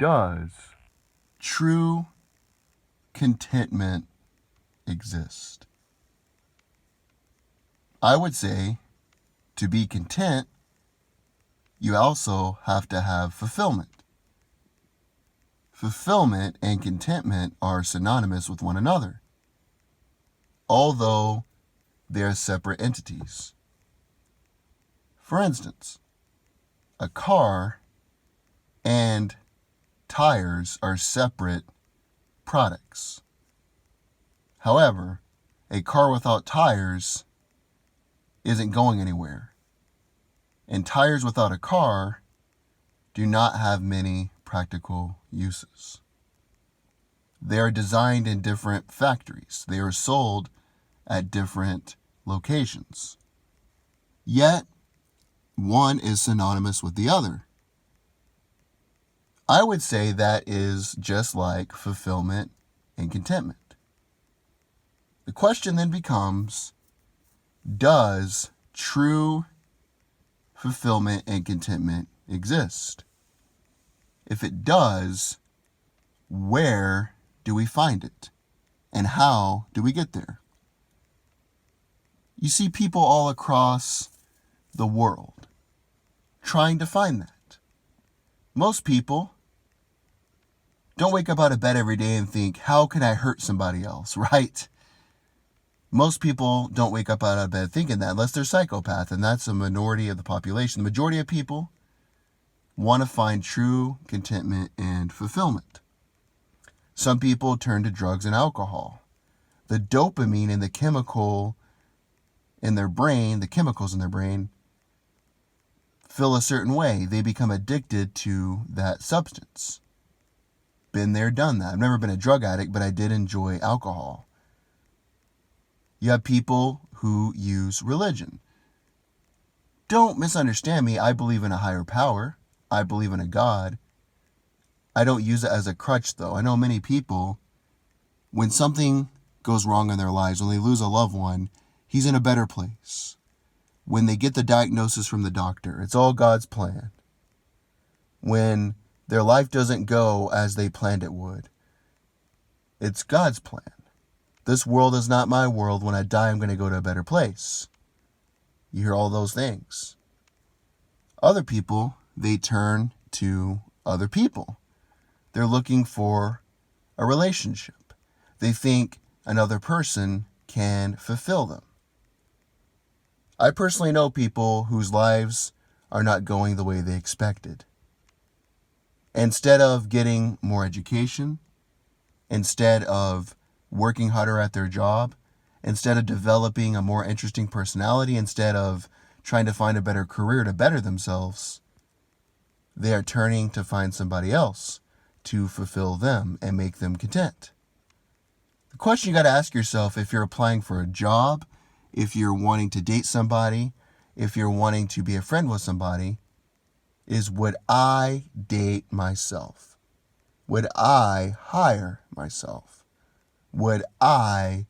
Does true contentment exist? I would say to be content, you also have to have fulfillment. Fulfillment and contentment are synonymous with one another, although they're separate entities. For instance, a car and tires are separate products. However, a car without tires isn't going anywhere. And tires without a car do not have many practical uses. They are designed in different factories. They are sold at different locations. Yet, one is synonymous with the other. I would say that is just like fulfillment and contentment. The question then becomes, does true fulfillment and contentment exist? If it does, where do we find it? And how do we get there? You see people all across the world trying to find that. Most people don't wake up out of bed every day and think, how can I hurt somebody else, right? Most people don't wake up out of bed thinking that unless they're psychopath, and that's a minority of the population. The majority of people want to find true contentment and fulfillment. Some people turn to drugs and alcohol. The dopamine and the chemicals in their brain feel a certain way. They become addicted to that substance. Been there, done that. I've never been a drug addict, but I did enjoy alcohol. You have people who use religion. Don't misunderstand me. I believe in a higher power. I believe in a God. I don't use it as a crutch, though. I know many people, when something goes wrong in their lives, when they lose a loved one, he's in a better place. When they get the diagnosis from the doctor, it's all God's plan. When their life doesn't go as they planned it would, it's God's plan. This world is not my world. When I die, I'm going to go to a better place. You hear all those things. Other people, they turn to other people. They're looking for a relationship. They think another person can fulfill them. I personally know people whose lives are not going the way they expected. Instead of getting more education, instead of working harder at their job, instead of developing a more interesting personality, instead of trying to find a better career to better themselves, they are turning to find somebody else to fulfill them and make them content. The question you got to ask yourself, if you're applying for a job, if you're wanting to date somebody, if you're wanting to be a friend with somebody, is, would I date myself? Would I hire myself? Would I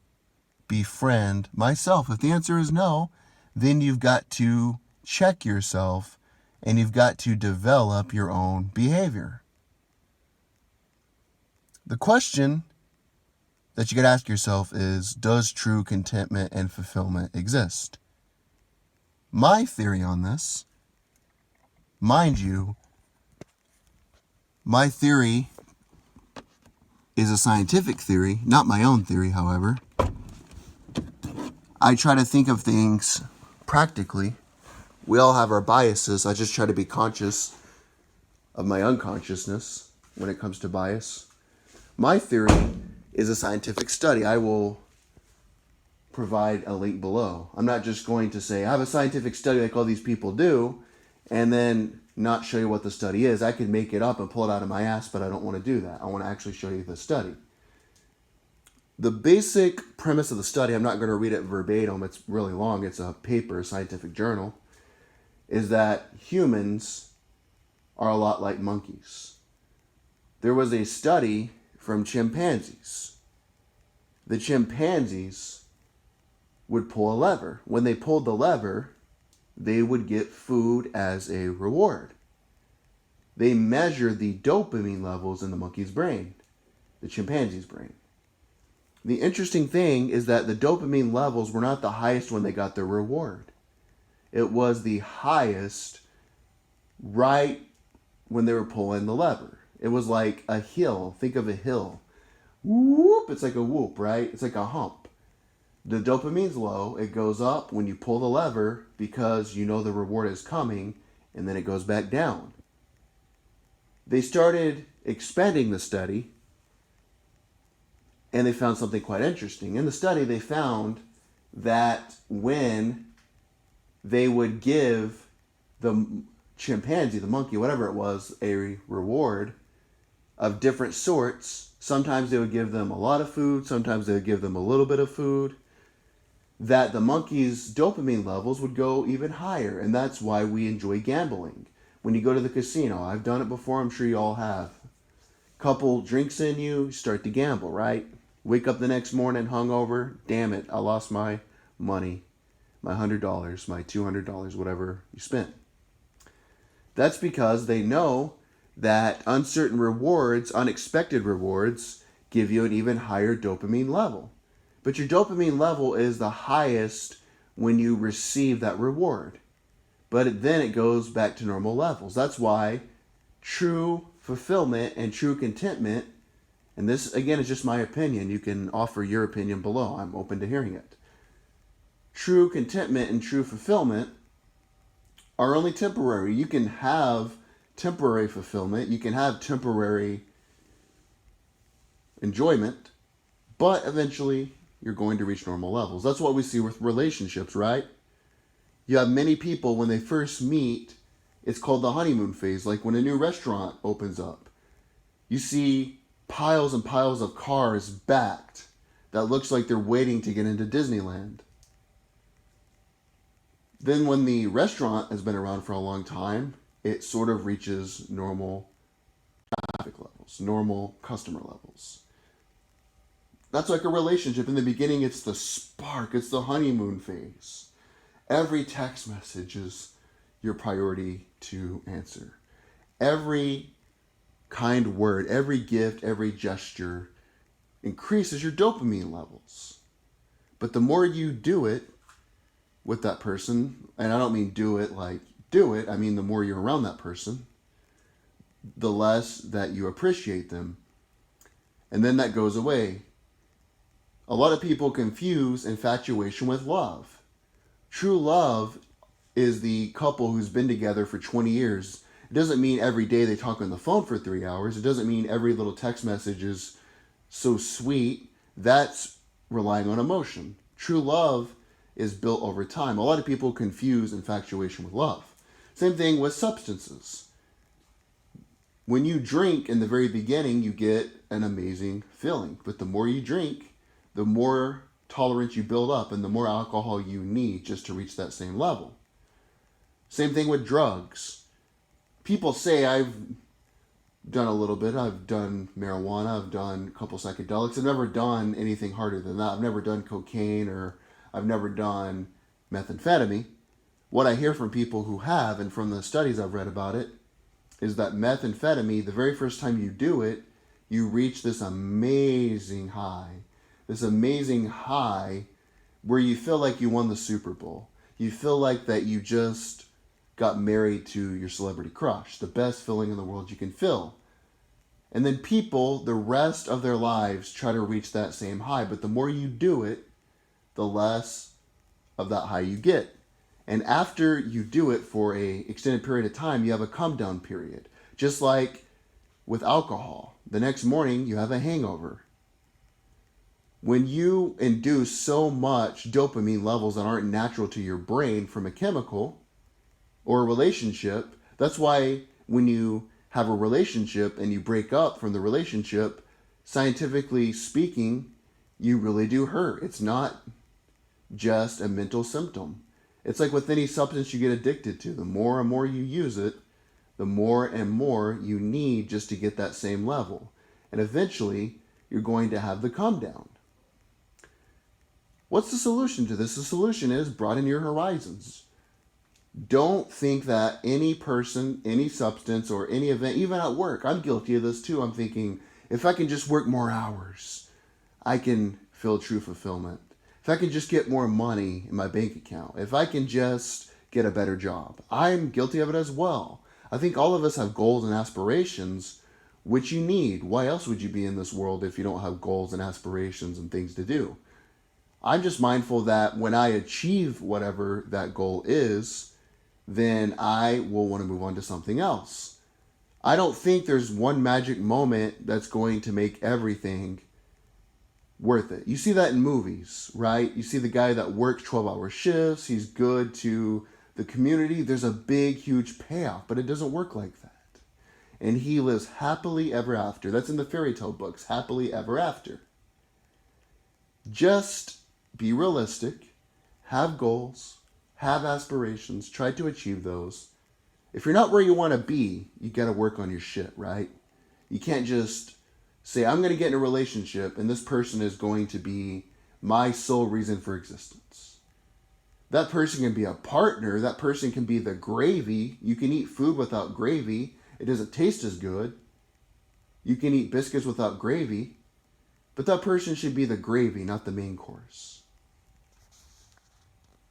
befriend myself? If the answer is no, then you've got to check yourself and you've got to develop your own behavior. The question that you got to ask yourself is, does true contentment and fulfillment exist? My theory on this, mind you, my theory is a scientific theory, not my own theory, however. I try to think of things practically. We all have our biases. I just try to be conscious of my unconsciousness when it comes to bias. My theory is a scientific study. I will provide a link below. I'm not just going to say, I have a scientific study like all these people do, and then not show you what the study is. I could make it up and pull it out of my ass, but I don't want to do that. I want to actually show you the study. The basic premise of the study, I'm not going to read it verbatim, it's really long, it's a paper, a scientific journal, is that humans are a lot like monkeys. There was a study from chimpanzees. The chimpanzees would pull a lever. When they pulled the lever, they would get food as a reward. they measured the dopamine levels in the monkey's brain, the chimpanzee's brain. The interesting thing is that the dopamine levels were not the highest when they got their reward. It was the highest right when they were pulling the lever. It was like a hill. Think of a hill. Whoop! It's like a whoop, right? It's like a hump. The dopamine's low. It goes up when you pull the lever because you know the reward is coming, and then it goes back down. They started expanding the study, and they found something quite interesting. In the study, they found that when they would give the chimpanzee, the monkey, whatever it was, a reward of different sorts, sometimes they would give them a lot of food, sometimes they would give them a little bit of food, that the monkey's dopamine levels would go even higher. And that's why we enjoy gambling. When you go to the casino, I've done it before, I'm sure you all have. Couple drinks in you, start to gamble, right? Wake up the next morning hungover, damn it, I lost my money, my $100, my $200, whatever you spent. That's because they know that uncertain rewards, unexpected rewards, give you an even higher dopamine level. But your dopamine level is the highest when you receive that reward. But then it goes back to normal levels. That's why true fulfillment and true contentment, and this again is just my opinion, you can offer your opinion below, I'm open to hearing it. True contentment and true fulfillment are only temporary. You can have temporary fulfillment, you can have temporary enjoyment, but eventually you're going to reach normal levels. That's what we see with relationships, right? You have many people when they first meet, it's called the honeymoon phase, like when a new restaurant opens up. You see piles and piles of cars backed that looks like they're waiting to get into Disneyland. Then when the restaurant has been around for a long time, it sort of reaches normal traffic levels, normal customer levels. That's like a relationship. In the beginning, it's the spark, it's the honeymoon phase. Every text message is your priority to answer. Every kind word, every gift, every gesture increases your dopamine levels. But the more you do it with that person, and I don't mean do it like do it, I mean the more you're around that person, the less that you appreciate them. And then that goes away. A lot of people confuse infatuation with love. True love is the couple who's been together for 20 years. It doesn't mean every day they talk on the phone for 3 hours. It doesn't mean every little text message is so sweet. That's relying on emotion. True love is built over time. A lot of people confuse infatuation with love. Same thing with substances. When you drink in the very beginning, you get an amazing feeling. But the more you drink, the more tolerance you build up and the more alcohol you need just to reach that same level. Same thing with drugs. People say, I've done a little bit. I've done marijuana. I've done a couple psychedelics. I've never done anything harder than that. I've never done cocaine or I've never done methamphetamine. What I hear from people who have, and from the studies I've read about it, is that methamphetamine, the very first time you do it, you reach this amazing high. This amazing high where you feel like you won the Super Bowl. You feel like that you just got married to your celebrity crush. The best feeling in the world you can feel. And then people, the rest of their lives, try to reach that same high. But the more you do it, the less of that high you get. And after you do it for an extended period of time, you have a come down period. Just like with alcohol. The next morning, you have a hangover. When you induce so much dopamine levels that aren't natural to your brain from a chemical or a relationship, that's why when you have a relationship and you break up from the relationship, scientifically speaking, you really do hurt. It's not just a mental symptom. It's like with any substance you get addicted to. The more and more you use it, the more and more you need just to get that same level. And eventually, you're going to have the come down. What's the solution to this? The solution is broaden your horizons. Don't think that any person, any substance, or any event, even at work, I'm guilty of this too. I'm thinking, if I can just work more hours, I can feel true fulfillment. If I can just get more money in my bank account, if I can just get a better job, I'm guilty of it as well. I think all of us have goals and aspirations, which you need. Why else would you be in this world if you don't have goals and aspirations and things to do? I'm just mindful that when I achieve whatever that goal is, then I will want to move on to something else. I don't think there's one magic moment that's going to make everything worth it. You see that in movies, right? You see the guy that works 12-hour shifts, he's good to the community. There's a big, huge payoff, but it doesn't work like that. And he lives happily ever after. That's in the fairy tale books, happily ever after. Just be realistic, have goals, have aspirations, try to achieve those. If you're not where you want to be, you got to work on your shit, right? You can't just say, I'm going to get in a relationship and this person is going to be my sole reason for existence. That person can be a partner. That person can be the gravy. You can eat food without gravy. It doesn't taste as good. You can eat biscuits without gravy. But that person should be the gravy, not the main course.